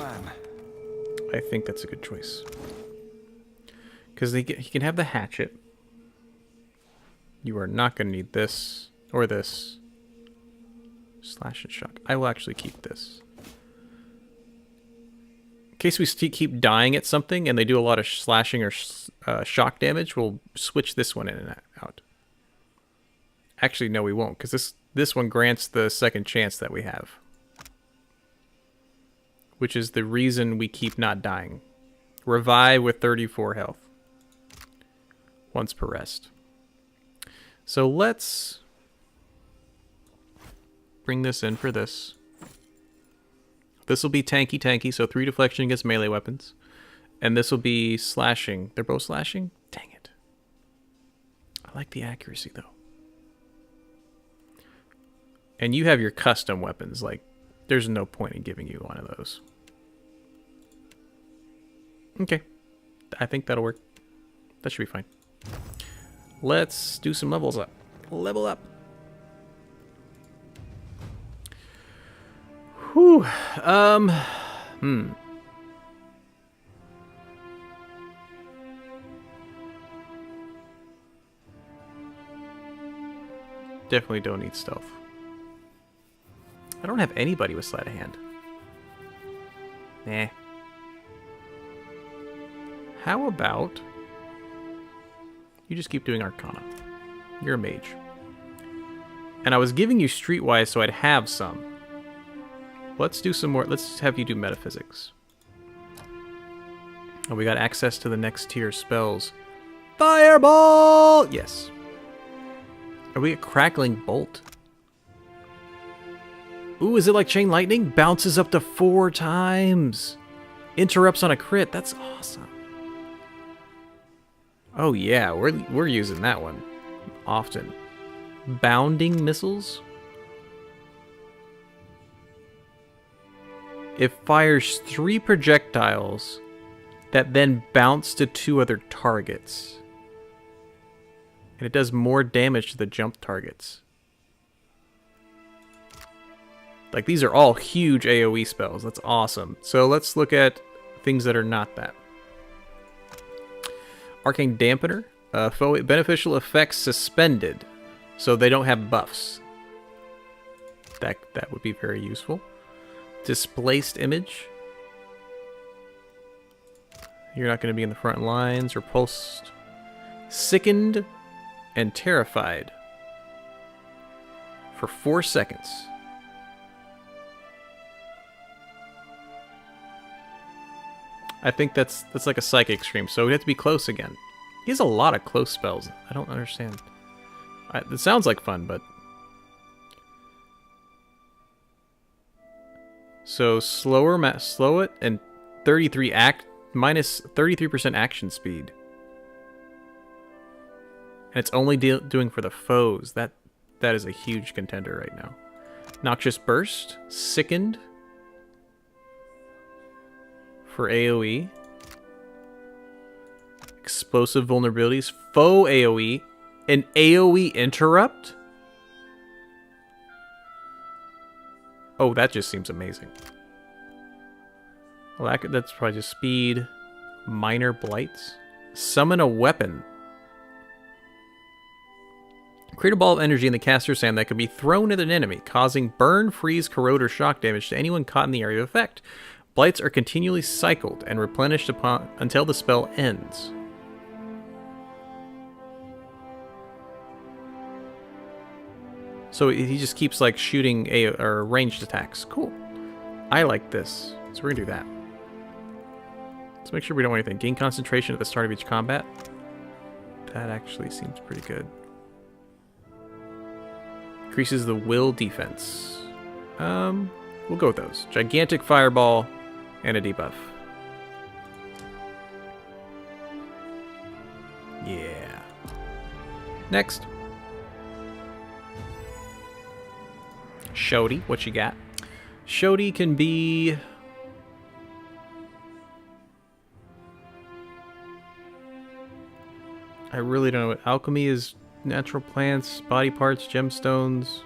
time. I think that's a good choice. Because he can have the hatchet. You are not going to need this or this. Slash and shock. I will actually keep this. In case we keep dying at something and they do a lot of slashing or shock damage, we'll switch this one in and out. Actually, no, we won't, because this one grants the second chance that we have. Which is the reason we keep not dying. Revive with 34 health. Once per rest. So let's bring this in for this. This will be tanky, so 3 deflection against melee weapons. And this will be slashing. They're both slashing? Dang it. I like the accuracy, though. And you have your custom weapons. Like, there's no point in giving you one of those. Okay. I think that'll work. That should be fine. Let's do some levels up. Level up. Whew. Definitely don't need stealth. I don't have anybody with sleight of hand. Nah. How about you just keep doing Arcana? You're a mage. And I was giving you Streetwise so I'd have some. Let's do some more. Let's have you do Metaphysics. Oh, we got access to the next tier spells. Fireball! Yes. Are we a Crackling Bolt? Ooh, is it like Chain Lightning? Bounces up to 4 times. Interrupts on a crit. That's awesome. Oh yeah, we're using that one often. Bounding Missiles. It fires 3 projectiles that then bounce to 2 other targets. And it does more damage to the jump targets. Like, these are all huge AoE spells. That's awesome. So let's look at things that are not that. Arcane Dampener. Beneficial effects suspended. So they don't have buffs. That would be very useful. Displaced Image. You're not going to be in the front lines. Repulsed. Sickened and Terrified. For 4 seconds. I think that's like a Psychic Scream, so we have to be close again. He has a lot of close spells. I don't understand. It sounds like fun, but... So, slow it, and minus 33% action speed. And it's only doing for the foes. That is a huge contender right now. Noxious Burst, Sickened. For AoE. Explosive Vulnerabilities, Faux AoE, an AoE Interrupt? Oh, that just seems amazing. Well, that's probably just speed. Minor Blights. Summon a Weapon. Create a ball of energy in the caster's hand that can be thrown at an enemy, causing burn, freeze, corrode, or shock damage to anyone caught in the area of effect. Blights are continually cycled and replenished until the spell ends. So he just keeps like shooting or ranged attacks. Cool. I like this. So we're gonna do that. Let's make sure we don't want anything. Gain concentration at the start of each combat. That actually seems pretty good. Increases the will defense. We'll go with those. Gigantic Fireball and a debuff. Yeah. Next. Shody, what you got? Shody can be... I really don't know. Alchemy is natural plants, body parts, gemstones.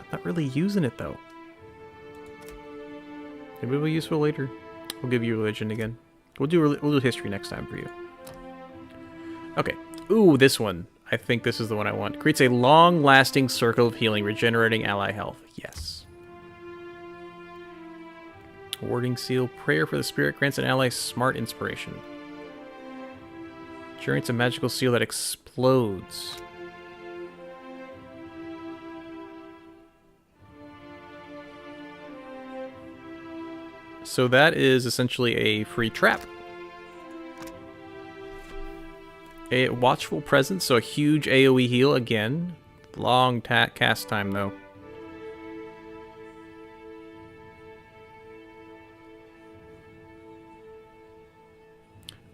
I'm not really using it, though. Maybe it'll be useful later. We'll give you religion again. We'll do history next time for you. Okay. Ooh, this one. I think this is the one I want. Creates a long-lasting circle of healing, regenerating ally health. Yes. Warding seal. Prayer for the spirit grants an ally smart inspiration. Generates a magical seal that explodes. So that is essentially a free trap. A watchful presence, so a huge AoE heal again. Long cast time though.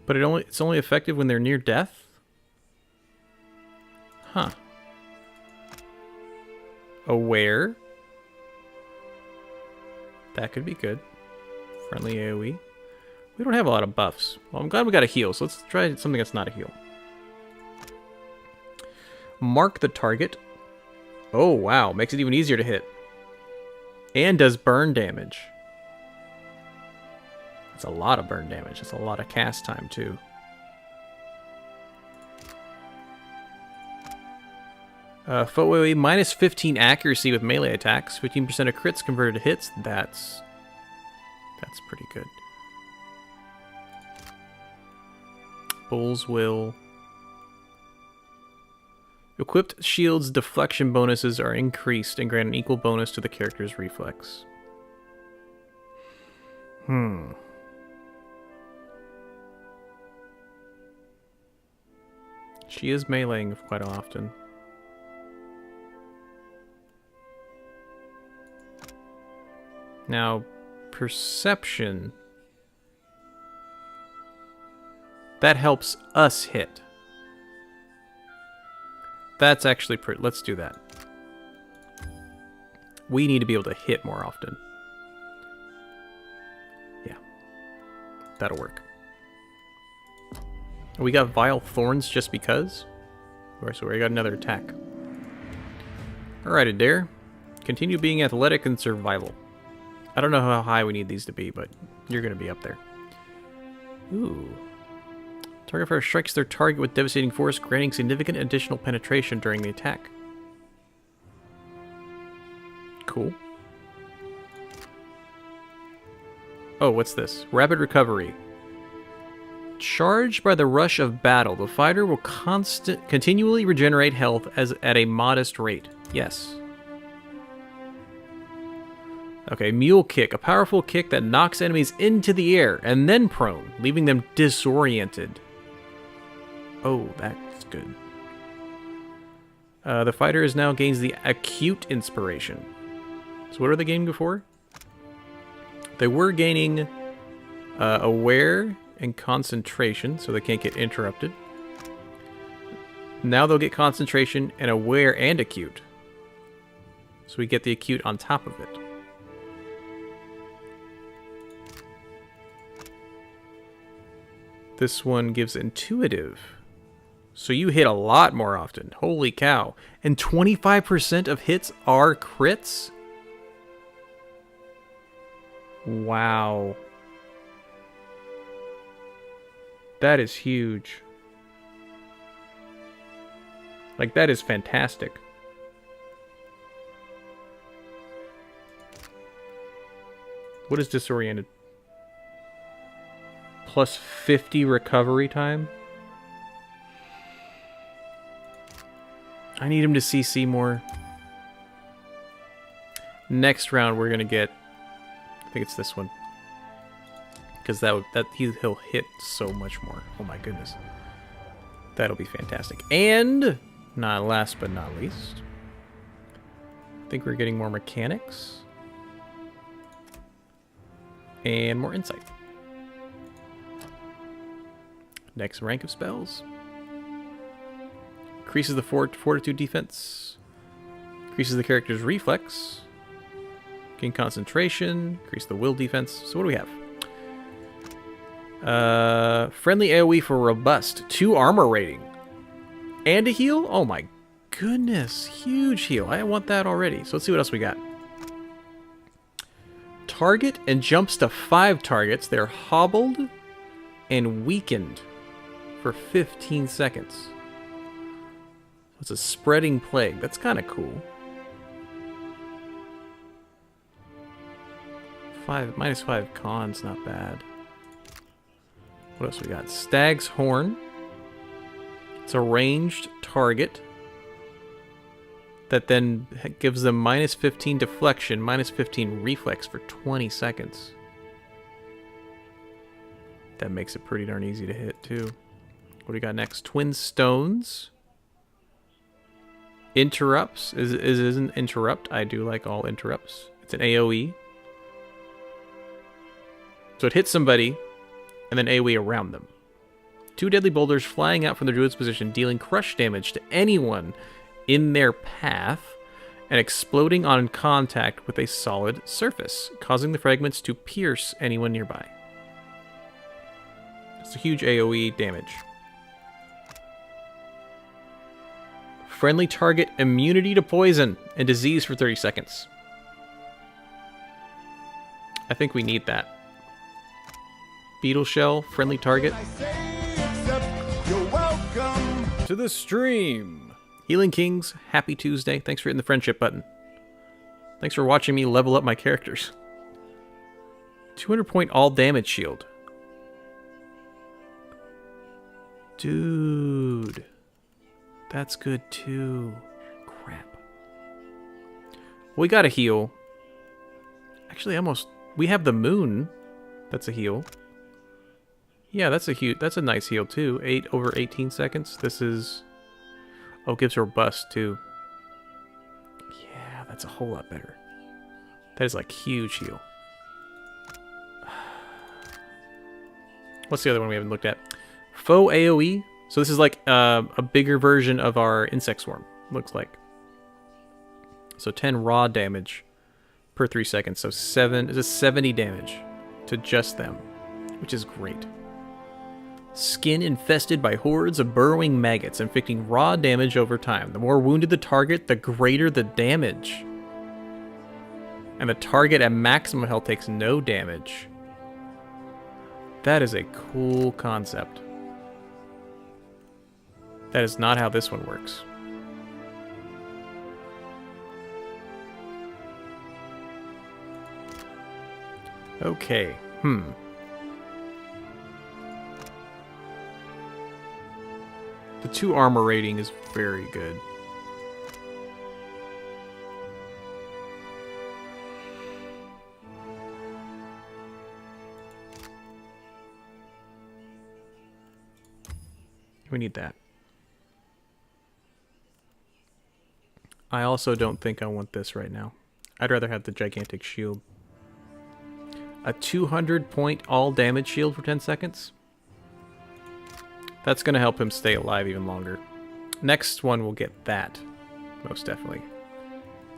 But it's only effective when they're near death? Huh. Aware. That could be good. Friendly AoE. We don't have a lot of buffs. Well, I'm glad we got a heal, so let's try something that's not a heal. Mark the target. Oh, wow. Makes it even easier to hit. And does burn damage. That's a lot of burn damage. That's a lot of cast time, too. Foe AoE, minus 15 accuracy with melee attacks. 15% of crits converted to hits. That's pretty good. Bull's Will. Equipped shields' deflection bonuses are increased and grant an equal bonus to the character's reflex. She is meleeing quite often. Now, perception. That helps us hit. That's actually pretty... Let's do that. We need to be able to hit more often. Yeah. That'll work. We got Vile Thorns just because. Alright, so we got another attack. Alright, Adair. Continue being athletic and survival. I don't know how high we need these to be, but you're going to be up there. Ooh. Target fire strikes their target with devastating force, granting significant additional penetration during the attack. Cool. Oh, what's this? Rapid recovery. Charged by the rush of battle, the fighter will continually regenerate health at a modest rate. Yes. Okay, Mule Kick. A powerful kick that knocks enemies into the air and then prone, leaving them disoriented. Oh, that's good. The fighter now gains the acute inspiration. So what are they gaining before? They were gaining aware and concentration, so they can't get interrupted. Now they'll get concentration and aware and acute. So we get the acute on top of it. This one gives intuitive. So you hit a lot more often. Holy cow. And 25% of hits are crits? Wow. That is huge. Like, that is fantastic. What is disoriented? Plus 50 recovery time? I need him to CC more. Next round we're gonna get, I think it's this one, because he'll hit so much more. Oh my goodness, that'll be fantastic. And not last but not least, I think we're getting more mechanics and more insight. Next rank of spells. Increases the fortitude defense. Increases the character's reflex. Gain concentration. Increase the will defense. So what do we have? Friendly AoE for robust. 2 armor rating. And a heal? Oh my goodness. Huge heal. I want that already. So let's see what else we got. Target and jumps to 5 targets. They're hobbled and weakened for 15 seconds. It's a spreading plague. That's kind of cool. -5 con's not bad. What else we got? Stag's Horn. It's a ranged target that then gives them -15 deflection, -15 reflex for 20 seconds. That makes it pretty darn easy to hit, too. What do we got next? Twin Stones. Interrupts. Is an interrupt. I do like all interrupts. It's an AoE. So it hits somebody, and then AoE around them. 2 deadly boulders flying out from the Druid's position, dealing crush damage to anyone in their path, and exploding on contact with a solid surface, causing the fragments to pierce anyone nearby. It's a huge AoE damage. Friendly target immunity to poison and disease for 30 seconds. I think we need that. Beetle Shell, friendly target. To the stream. Healing Kings, happy Tuesday. Thanks for hitting the friendship button. Thanks for watching me level up my characters. 200 point all damage shield. Dude. That's good too. Crap. We gotta heal. Actually, almost. We have the moon. That's a heal. Yeah, that's a nice heal too. 8 over 18 seconds. This is... Oh, gives her bust too. Yeah, that's a whole lot better. That is like huge heal. What's the other one we haven't looked at? Faux AoE. So this is like a bigger version of our Insect Swarm, looks like. So 10 raw damage per 3 seconds. So 70 damage to just them, which is great. Skin infested by hordes of burrowing maggots, inflicting raw damage over time. The more wounded the target, the greater the damage. And the target at maximum health takes no damage. That is a cool concept. That is not how this one works. Okay, The 2 armor rating is very good. We need that. I also don't think I want this right now. I'd rather have the gigantic shield. A 200 point all damage shield for 10 seconds. That's going to help him stay alive even longer. Next one will get that. Most definitely.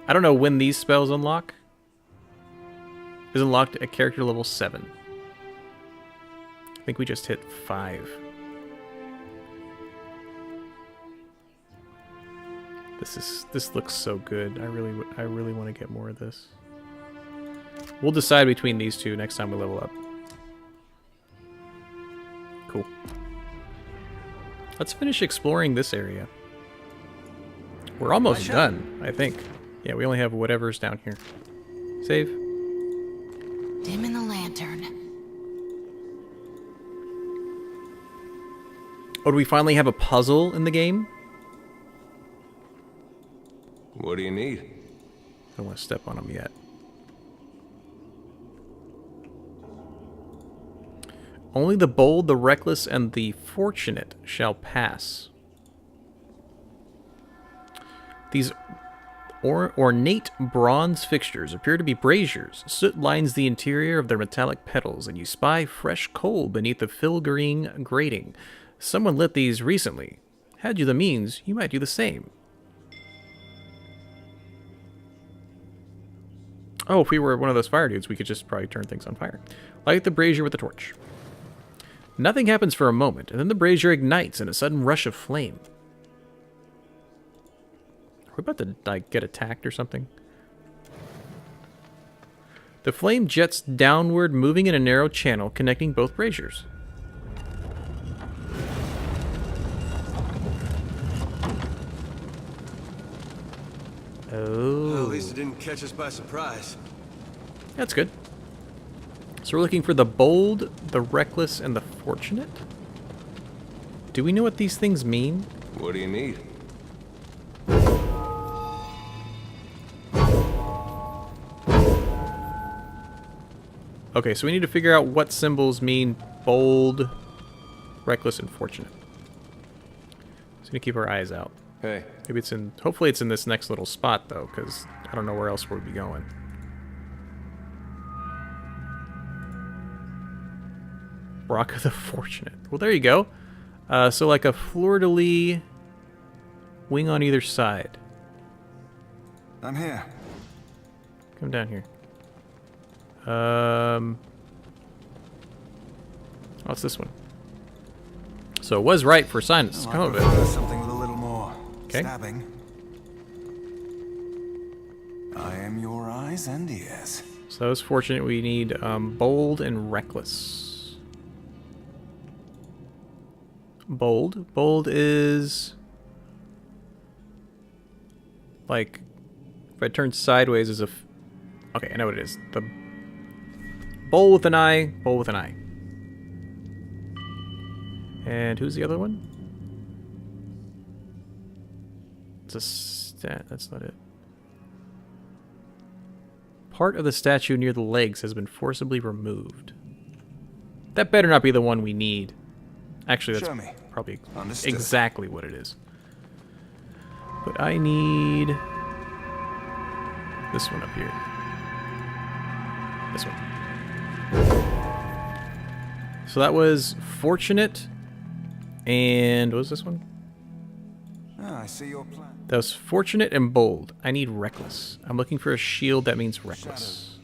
I don't know when these spells unlock. Is unlocked at character level 7. I think we just hit 5. This looks so good. I really want to get more of this. We'll decide between these two next time we level up. Cool. Let's finish exploring this area. We're almost done, I think. Yeah, we only have whatever's down here. Save. Dim in the lantern. Oh, do we finally have a puzzle in the game? What do you need? I don't want to step on them yet. Only the bold, the reckless, and the fortunate shall pass. These ornate bronze fixtures appear to be braziers. Soot lines the interior of their metallic petals, and you spy fresh coal beneath the filigree grating. Someone lit these recently. Had you the means, you might do the same. Oh, if we were one of those fire dudes, we could just probably turn things on fire. Light the brazier with a torch. Nothing happens for a moment, and then the brazier ignites in a sudden rush of flame. we about to, like, get attacked or something? The flame jets downward, moving in a narrow channel connecting both braziers. Oh. Well, at least it didn't catch us by surprise. That's good. So we're looking for the bold, the reckless, and the fortunate. Do we know what these things mean? What do you need? Okay, so we need to figure out what symbols mean bold, reckless, and fortunate. So we need to keep our eyes out. Hey, Maybe it's in, hopefully it's in this next little spot though, because I don't know where else we'll be going. Rock of the Fortunate. Well, there you go. So like a fleur-de-lis, wing on either side. I'm here. Come down here. What's this one? So it was right for science. Come of it. Something with a little more stabbing. I am your eyes and ears. So that was fortunate. We need bold and reckless. Bold. Bold is like if I turn sideways is a. Okay, I know what it is. The bowl with an eye. Bowl with an eye. And who's the other one? It's a stat. That's not it. Part of the statue near the legs has been forcibly removed. That better not be the one we need. Actually, that's probably exactly what it is. But I need this one up here. This one. So that was fortunate. And what was this one? Ah, I see your plan. That was fortunate and bold. I need reckless. I'm looking for a shield that means reckless.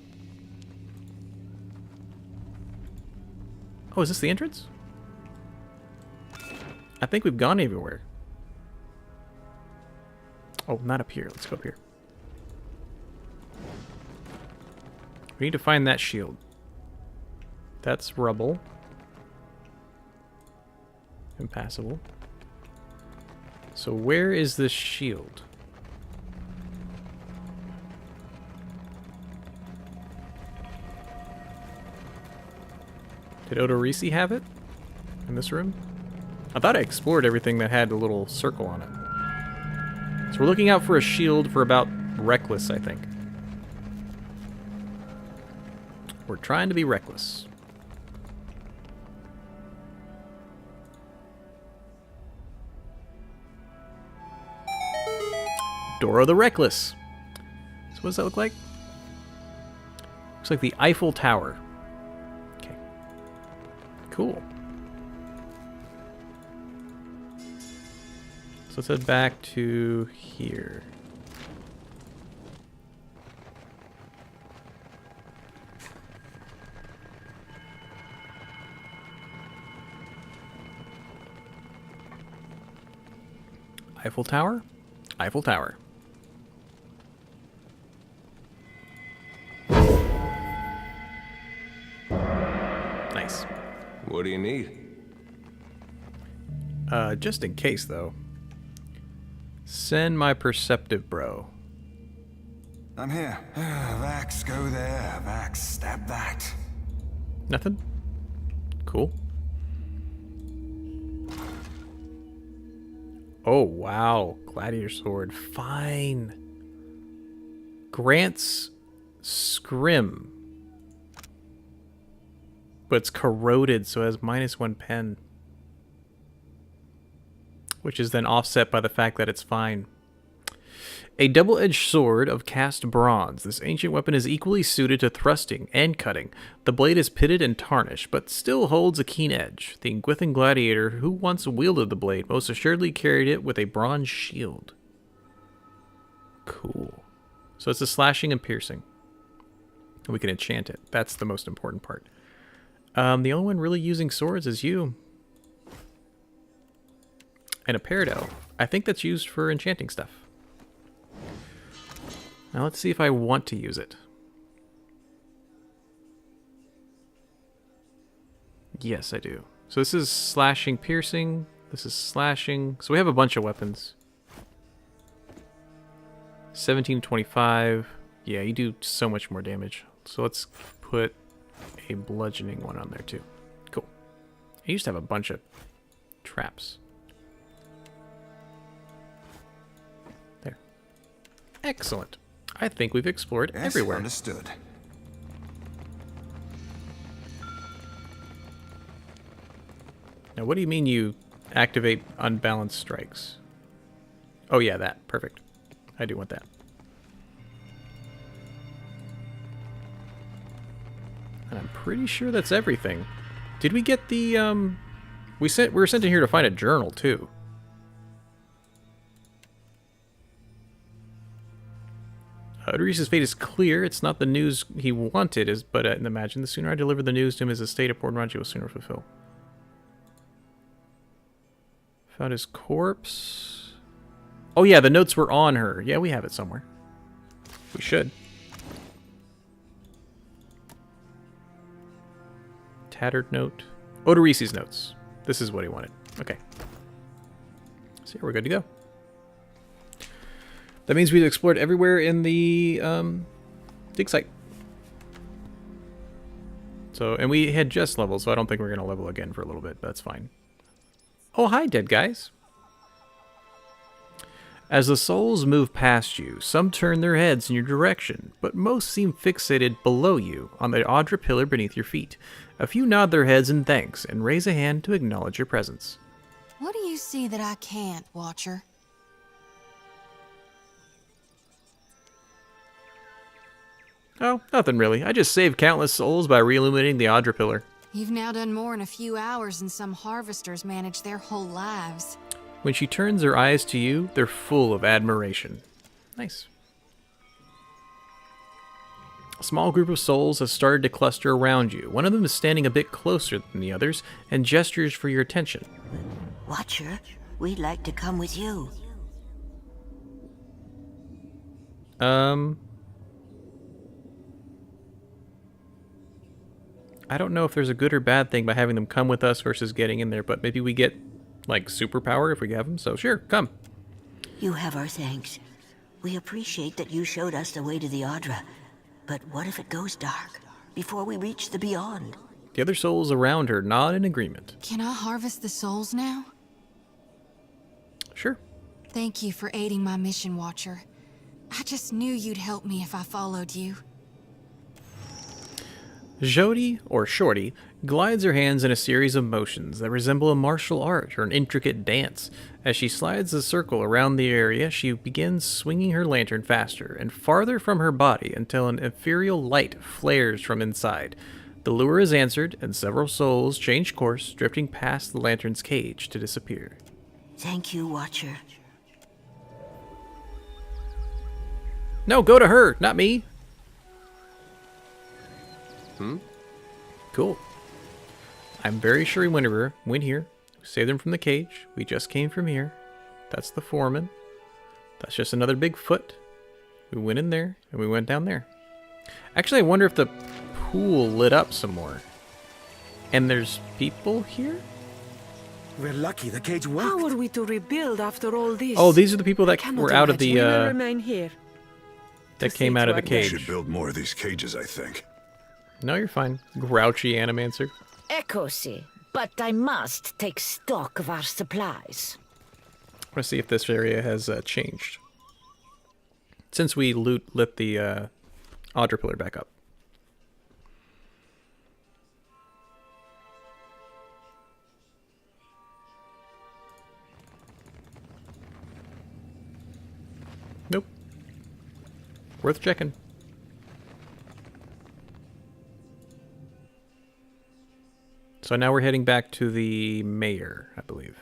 Oh, is this the entrance? I think we've gone everywhere. Oh, not up here. Let's go up here. We need to find that shield. That's rubble. Impassable. So where is this shield? Did Odorisi have it? In this room? I thought I explored everything that had a little circle on it. So we're looking out for a shield for about reckless, I think. We're trying to be reckless. Dora the Reckless. So what does that look like? Looks like the Eiffel Tower. Okay. Cool. So let's head back to here. Eiffel Tower? Eiffel Tower. Nice. What do you need? Just in case, though. Send my perceptive bro. I'm here. Vax, go there. Vax, stab that. Nothing? Cool. Oh, wow. Gladiator sword. Fine. Grants scrim. But it's corroded, so it has -1 pen. Which is then offset by the fact that it's fine. A double-edged sword of cast bronze. This ancient weapon is equally suited to thrusting and cutting. The blade is pitted and tarnished, but still holds a keen edge. The Ingwithan gladiator who once wielded the blade most assuredly carried it with a bronze shield. Cool. So it's a slashing and piercing. We can enchant it. That's the most important part. The only one really using swords is you. And a peridot. I think that's used for enchanting stuff. Now let's see if I want to use it. Yes, I do. So this is slashing, piercing. This is slashing. So we have a bunch of weapons. 1725. Yeah, you do so much more damage. So let's put a bludgeoning one on there too. Cool. I used to have a bunch of traps. There. Excellent. I think we've explored Yes, everywhere. Understood. Now, what do you mean you activate unbalanced strikes? Oh yeah, that. Perfect. I do want that. And I'm pretty sure that's everything. Did we get the we were sent in here to find a journal too. Reese's fate is clear. It's not the news he wanted, but imagine the sooner I deliver the news to him, his estate of Port Ranchi will sooner fulfill. Found his corpse. Oh yeah, the notes were on her. Yeah, we have it somewhere. We should. Tattered note. Odorese's notes. This is what he wanted. Okay. So here we're good to go. That means we've explored everywhere in the dig site. So, and we had just leveled, so I don't think we're going to level again for a little bit. But that's fine. Oh, hi, dead guys. As the souls move past you, some turn their heads in your direction, but most seem fixated below you on the Audra pillar beneath your feet. A few nod their heads in thanks and raise a hand to acknowledge your presence. What do you see that I can't, Watcher? Oh, nothing really. I just saved countless souls by re-illuminating the Audra pillar. You've now done more in a few hours than some harvesters manage their whole lives. When she turns her eyes to you, they're full of admiration. Nice. A small group of souls has started to cluster around you. One of them is standing a bit closer than the others and gestures for your attention. Watcher, we'd like to come with you. I don't know if there's a good or bad thing by having them come with us versus getting in there, but maybe we get, like, superpower if we have them, so sure, come. You have our thanks. We appreciate that you showed us the way to the Audra. But what if it goes dark, before we reach the beyond? The other souls around her nod in agreement. Can I harvest the souls now? Sure. Thank you for aiding my mission, Watcher. I just knew you'd help me if I followed you. Jody, or Shorty, glides her hands in a series of motions that resemble a martial art or an intricate dance. As she slides the circle around the area, she begins swinging her lantern faster and farther from her body until an ethereal light flares from inside. The lure is answered, and several souls change course, drifting past the lantern's cage to disappear. Thank you, Watcher. No, go to her, not me. Cool. I'm very sure we went here. We saved them from the cage. We just came from here. That's the foreman. That's just another big foot. We went in there, and we went down there. Actually, I wonder if the pool lit up some more. And there's people here? We're lucky the cage worked. How are we to rebuild after all this? Oh, these are the people that Cannot were out of imagine. the, We will remain here. that To came see out to of the our death. We should cage. build more of these cages, I think. No, you're fine. Grouchy Animancer. Echosi, but I must take stock of our supplies. I want to see if this area has changed. Since we lit the Audra pillar back up. Nope. Worth checking. So now we're heading back to the mayor, I believe.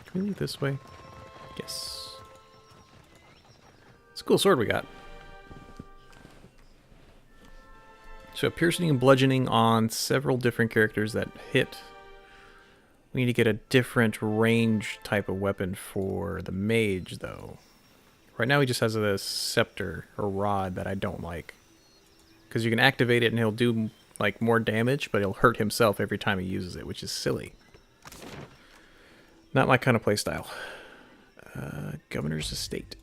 Can we leave this way? Yes. It's a cool sword we got. So piercing and bludgeoning on several different characters that hit. We need to get a different range type of weapon for the mage, though. Right now he just has a scepter or rod that I don't like. Because you can activate it and he'll do like more damage, but he'll hurt himself every time he uses it, which is silly. Not my kind of playstyle. Governor's Estate.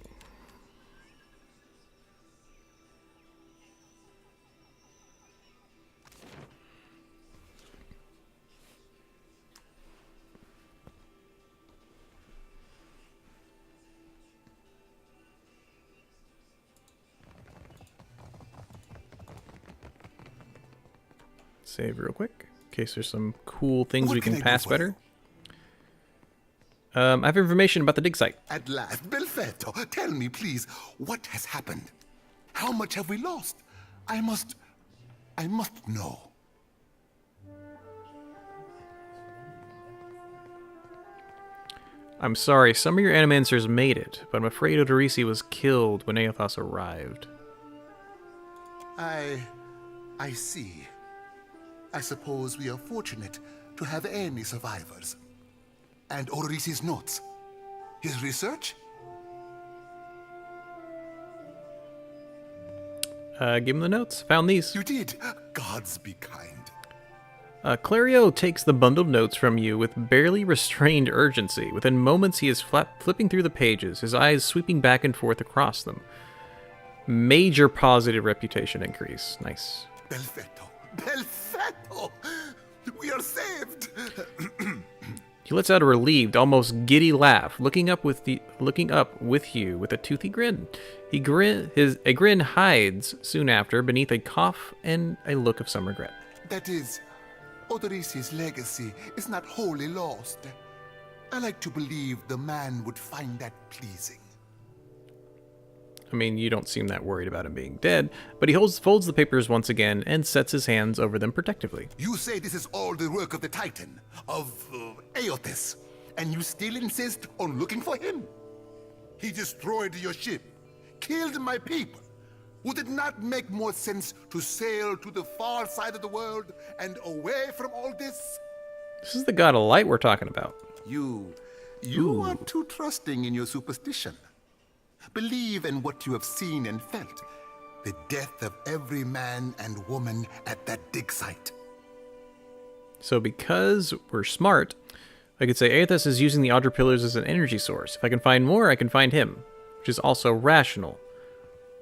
Save real quick, in case there's some cool things we can pass better. I have information about the dig site. At last, Belfetto, tell me, please, what has happened? How much have we lost? I must know. I'm sorry, some of your animancers made it, but I'm afraid Odorisi was killed when Aothos arrived. I see. I suppose we are fortunate to have any survivors. And Odorisi's notes. His research? Give him the notes. Found these. You did. Gods be kind. Clario takes the bundled notes from you with barely restrained urgency. Within moments, he is flipping through the pages, his eyes sweeping back and forth across them. Major positive reputation increase. Nice. Belfetto! Belfetto! We are saved! He lets out a relieved, almost giddy laugh, looking up with you with a toothy grin. A grin hides soon after beneath a cough and a look of some regret. That is, Odorisi's legacy is not wholly lost. I like to believe the man would find that pleasing. I mean, you don't seem that worried about him being dead, but he folds the papers once again and sets his hands over them protectively. You say this is all the work of the Titan, of Aothis, and you still insist on looking for him? He destroyed your ship, killed my people. Would it not make more sense to sail to the far side of the world and away from all this? This is the god of light we're talking about. You are too trusting in your superstition. Believe in what you have seen and felt. The death of every man and woman at that dig site. So because we're smart, I could say Aothis is using the Audra Pillars as an energy source. If I can find more, I can find him, which is also rational,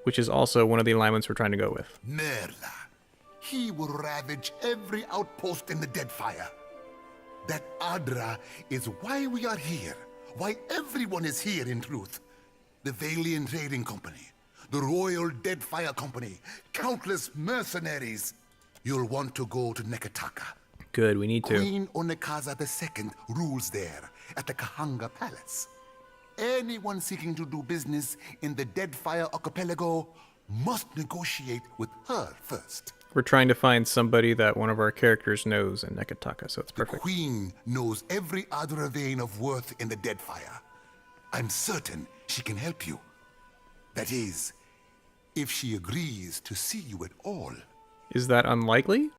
which is also one of the alignments we're trying to go with. Merla. He will ravage every outpost in the Deadfire. That Audra is why we are here, why everyone is here in truth. The Valiant Trading Company, the Royal Deadfire Company, countless mercenaries. You'll want to go to Nekataka. Good, we need to. Queen Onekaza II rules there, at the Kahanga Palace. Anyone seeking to do business in the Deadfire Archipelago must negotiate with her first. We're trying to find somebody that one of our characters knows in Nekataka, so it's perfect. The Queen knows every Adra vein of worth in the Deadfire. I'm certain she can help you. That is, if she agrees to see you at all. Is that unlikely?